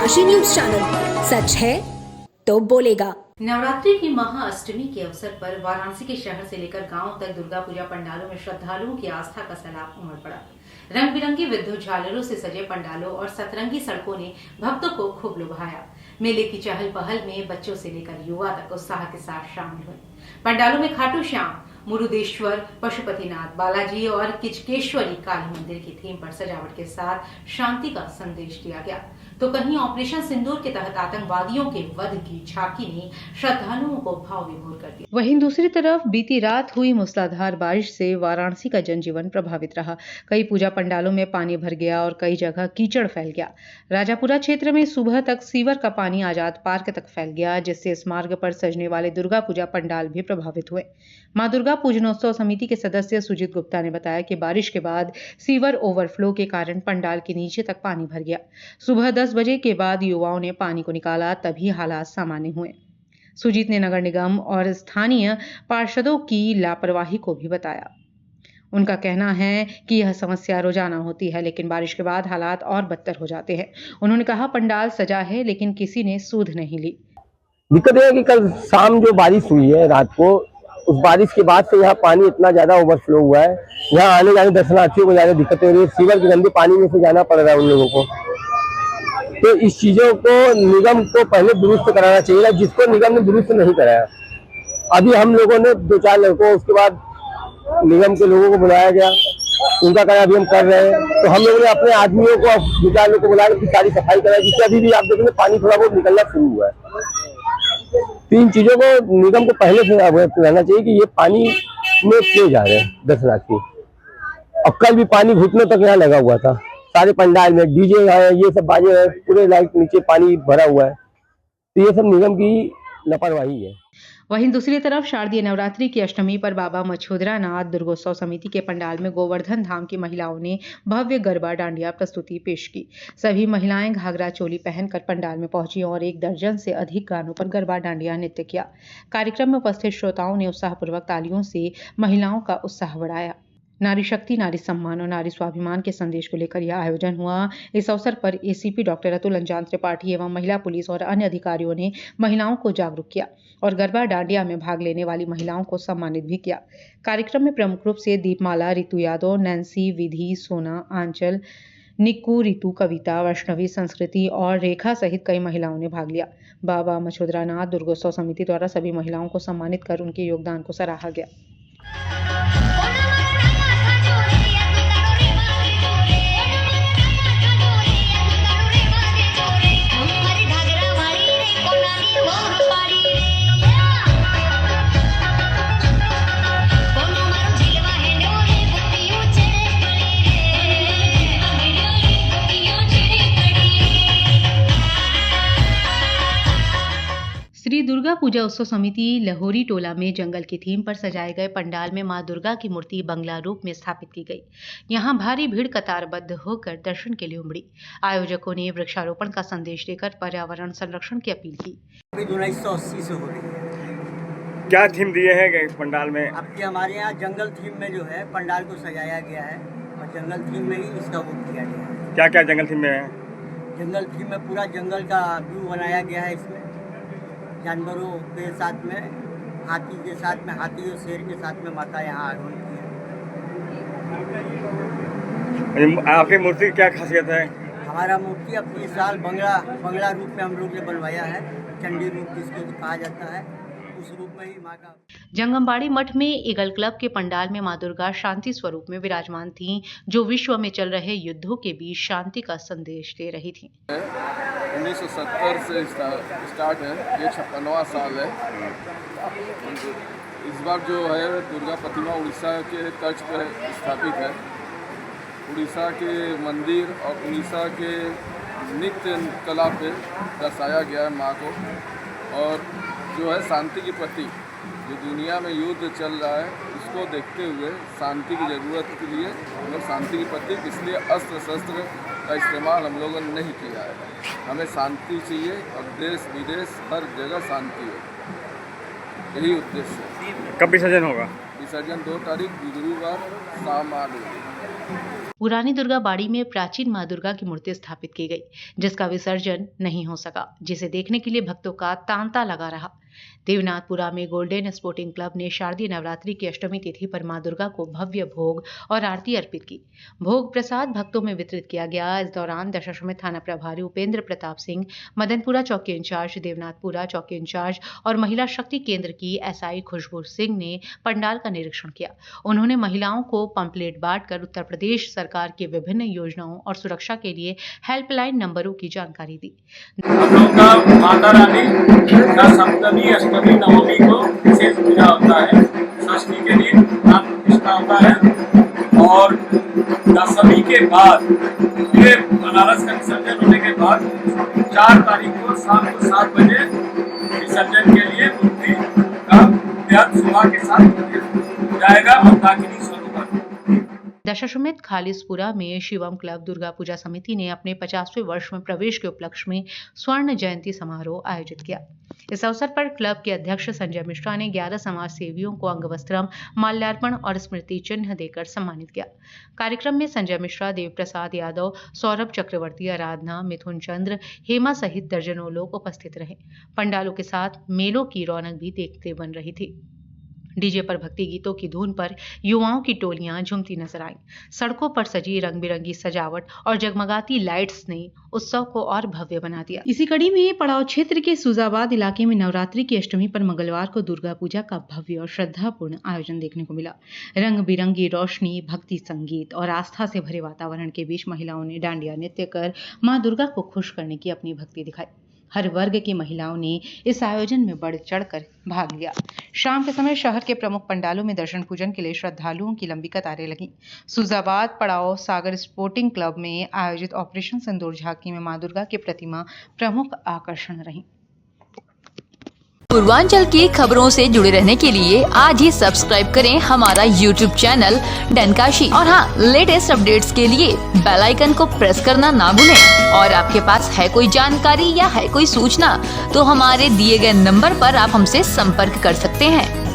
Kashi news channel, सच है तो बोलेगा। नवरात्रि की महाअष्टमी के अवसर पर वाराणसी के शहर से लेकर गांव तक दुर्गा पूजा पंडालों में श्रद्धालुओं की आस्था का सैलाब उमड़ पड़ा। रंग बिरंगी विद्युत झालरों से सजे पंडालों और सतरंगी सड़कों ने भक्तों को खूब लुभाया। मेले की चहल पहल में बच्चों से लेकर युवा तक उत्साह के साथ शामिल हुए। पंडालों में खाटू श्याम, मुरुदेश्वर, पशुपतिनाथ, बालाजी और किचकेश्वरी काली मंदिर की थीम पर सजावट के साथ शांति का संदेश दिया गया, तो कहीं ऑपरेशन सिंदूर के तहत आतंकवादियों के वध की झांकी ने श्रद्धालुओं को भाव विभोर कर दिया। वहीं दूसरी तरफ बीती रात हुई मूसलाधार बारिश से वाराणसी का जनजीवन प्रभावित रहा। कई पूजा पंडालों में पानी भर गया और कई जगह कीचड़ फैल गया। राजापुरा क्षेत्र में सुबह तक सीवर का पानी आजाद पार्क तक फैल गया, जिससे इस मार्ग पर सजने वाले दुर्गा पूजा पंडाल भी प्रभावित हुए। मां दुर्गा पूजनोत्सव समिति के सदस्य सुजीत गुप्ता ने बताया कि बारिश के बाद सीवर ओवरफ्लो के कारण पंडाल के नीचे तक पानी भर गया। सुबह 10 बजे के बाद युवाओं ने पानी को निकाला, तभी हालात सामान्य हुए। सुजीत ने नगर निगम और स्थानीय पार्षदों की लापरवाही को भी बताया। उनका कहना है कि यह समस्या रोजाना होती है, लेकिन बारिश के बाद हालात और बदतर हो जाते हैं। उन्होंने कहा, पंडाल सजा है लेकिन किसी ने सूद नहीं ली। दिक्कत है कि कल शाम जो बारिश हुई है रात को, उस बारिश के बाद से यहाँ पानी इतना ज्यादा ओवरफ्लो हुआ है, यहाँ आने जाने दर्शनार्थियों को ज्यादा दिक्कत हो रही है। सीवर के गंदे पानी में से जाना पड़ रहा है उन लोगों को। तो इस चीजों को निगम को पहले दुरुस्त कराना चाहिए, जिसको निगम ने दुरुस्त नहीं कराया। अभी हम लोगों ने 2-4 लड़कों, उसके बाद निगम के लोगों को बुलाया गया, उनका कार्य अभी हम कर रहे हैं। तो हम लोगों ने अपने आदमियों को, 2-4 लोगों को बुलाया कि सारी सफाई कराई, जिससे अभी भी आप देखेंगे पानी थोड़ा बहुत निकलना शुरू हुआ है। तो इन चीजों को निगम को पहले से अवगत रहना चाहिए कि ये पानी में क्यों जा रहे हैं दर्शनार्थी। और कल भी पानी घुटनों तक यहाँ लगा हुआ था, सारे पंडाल में डीजे है, ये सब बाजे है, पूरे लाइट नीचे पानी भरा हुआ है। तो ये सब निगम की लापरवाही है। वहीं दूसरी तरफ शारदीय नवरात्रि की अष्टमी पर बाबा मछोदरा नाथ दुर्गोत्सव समिति के पंडाल में गोवर्धन धाम की महिलाओं ने भव्य गरबा डांडिया प्रस्तुति पेश की। सभी महिलाएं घाघरा चोली पहनकर पंडाल में पहुंची और 1 दर्जन से अधिक गानों पर गरबा डांडिया नृत्य किया। कार्यक्रम में उपस्थित श्रोताओं ने उत्साहपूर्वक तालियों से महिलाओं का उत्साह बढ़ाया। नारी शक्ति, नारी सम्मान और नारी स्वाभिमान के संदेश को लेकर यह आयोजन हुआ। इस अवसर पर एसीपी डॉक्टर अतुल अंजान त्रिपाठी एवं महिला पुलिस और अन्य अधिकारियों ने महिलाओं को जागरूक किया और गरबा डांडिया में भाग लेने वाली महिलाओं को सम्मानित भी किया। कार्यक्रम में प्रमुख रूप से दीपमाला, रितु यादव, नैन्सी, विधि, सोना, आंचल, निक्कू, रितु, कविता, वैष्णवी, संस्कृति और रेखा सहित कई महिलाओं ने भाग लिया। बाबा मछोदरा नाथ दुर्गोत्सव समिति द्वारा सभी महिलाओं को सम्मानित कर उनके योगदान को सराहा गया। श्री दुर्गा पूजा उत्सव समिति लहोरी टोला में जंगल की थीम पर सजाए गए पंडाल में मां दुर्गा की मूर्ति बंगला रूप में स्थापित की गई। यहां भारी भीड़ कतारबद्ध होकर दर्शन के लिए उमड़ी। आयोजकों ने वृक्षारोपण का संदेश देकर पर्यावरण संरक्षण की अपील की। 1980 से हो रही है। क्या थीम दिए हैं पंडाल में? अब हमारे यहाँ जंगल थीम में जो है पंडाल को सजाया गया है और जंगल थीम में ही इसका वो किया गया है। क्या क्या जंगल थीम में है? जंगल थीम में पूरा जंगल का व्यू बनाया गया है। इसमें जानवरों के साथ में, हाथी के साथ में, हाथी और शेर के साथ में माता यहाँ आगमन की है। आपकी मूर्ति की क्या खासियत है? हमारा मूर्ति अब इस साल बंगला रूप में हम लोग ने बनवाया है। चंडी रूप जिसको कहा जाता है, उस रूप में ही माँ का। जंगमबाड़ी मठ में ईगल क्लब के पंडाल में मां दुर्गा शांति स्वरूप में विराजमान थीं, जो विश्व में चल रहे युद्धों के बीच शांति का संदेश दे रही थीं। 1970 से स्टार्ट है, ये 56वां साल है। इस बार जो है दुर्गा प्रतिमा उड़ीसा के तर्ज पर स्थापित है। उड़ीसा के मंदिर और उड़ीसा के नृत्य कला पे दर्शाया गया है माँ को। और जो है शांति के प्रति, जो दुनिया में युद्ध चल रहा है, इसको देखते हुए शांति की ज़रूरत के लिए हम लोग शांति के प्रति, इसलिए अस्त्र शस्त्र का इस्तेमाल हम लोगों ने नहीं किया है। हमें शांति चाहिए और देश विदेश हर जगह शांति हो, यही उद्देश्य है। कब विसर्जन होगा? विसर्जन 2 तारीख गुरुवार शाम 8 बजे। पुरानी दुर्गा बाड़ी में प्राचीन मां दुर्गा की मूर्ति स्थापित की गई, जिसका विसर्जन नहीं हो सका, जिसे देखने के लिए भक्तों का तांता लगा रहा। देवनाथपुरा में गोल्डन स्पोर्टिंग क्लब ने शारदीय नवरात्रि की अष्टमी तिथि पर मां दुर्गा को भव्य भोग और आरती अर्पित की। भोग प्रसाद भक्तों में वितरित किया गया। इस दौरान दशाश्वमेध थाना प्रभारी उपेंद्र प्रताप सिंह, मदनपुरा चौकी इंचार्ज, देवनाथपुरा चौकी इंचार्ज और महिला शक्ति केंद्र की एसआई खुशबू सिंह ने पंडाल का निरीक्षण किया। उन्होंने महिलाओं को पंपलेट बांटकर उत्तर प्रदेश सरकार की विभिन्न योजनाओं और सुरक्षा के लिए हेल्पलाइन नंबरों की जानकारी दी। हम लोग का माता रानी का सप्तमी, अष्टमी, नवमी को विशेष पूजा होता है। षष्ठी के दिन प्राण प्रतिष्ठा होता है और दशमी के बाद फिर बनारस का विसर्जन होने के बाद 4 तारीख को शाम को 7 बजे विसर्जन के लिए मूर्ति का बेहद शोभा के साथ जाएगा मंदाकिनी सरोवर। दशाश्वमेध खालिसपुरा में शिवम क्लब दुर्गा पूजा समिति ने अपने 50वें वर्ष में प्रवेश के उपलक्ष्य में स्वर्ण जयंती समारोह आयोजित किया। इस अवसर पर क्लब के अध्यक्ष संजय मिश्रा ने 11 समाज सेवियों को अंगवस्त्रम, माल्यार्पण और स्मृति चिन्ह देकर सम्मानित किया। कार्यक्रम में संजय मिश्रा, देव प्रसाद यादव, सौरभ चक्रवर्ती, आराधना, मिथुन चंद्र, हेमा सहित दर्जनों लोग उपस्थित रहे। पंडालों के साथ मेलों की रौनक भी देखते बन रही थी। डीजे पर भक्ति गीतों की धुन पर युवाओं की टोलियां झूमती नजर आईं। सड़कों पर सजी रंग बिरंगी सजावट और जगमगाती लाइट्स ने उत्सव को और भव्य बना दिया। इसी कड़ी में पड़ाव क्षेत्र के सुजाबाद इलाके में नवरात्रि की अष्टमी पर मंगलवार को दुर्गा पूजा का भव्य और श्रद्धापूर्ण आयोजन देखने को मिला। रंग बिरंगी रोशनी, भक्ति संगीत और आस्था से भरे वातावरण के बीच महिलाओं ने डांडिया नृत्य कर मां दुर्गा को खुश करने की अपनी भक्ति दिखाई। हर वर्ग की महिलाओं ने इस आयोजन में बढ़ चढ़कर भाग लिया। शाम के समय शहर के प्रमुख पंडालों में दर्शन पूजन के लिए श्रद्धालुओं की लंबी कतारें लगीं। सुजाबाद पड़ाव सागर स्पोर्टिंग क्लब में आयोजित ऑपरेशन सिंदूर झांकी में मां दुर्गा की प्रतिमा प्रमुख आकर्षण रही। पूर्वांचल की खबरों से जुड़े रहने के लिए आज ही सब्सक्राइब करें हमारा YouTube चैनल डनकाशी और हाँ, लेटेस्ट अपडेट्स के लिए बेल आइकन को प्रेस करना ना भूलें। और आपके पास है कोई जानकारी या है कोई सूचना तो हमारे दिए गए नंबर पर आप हमसे संपर्क कर सकते हैं।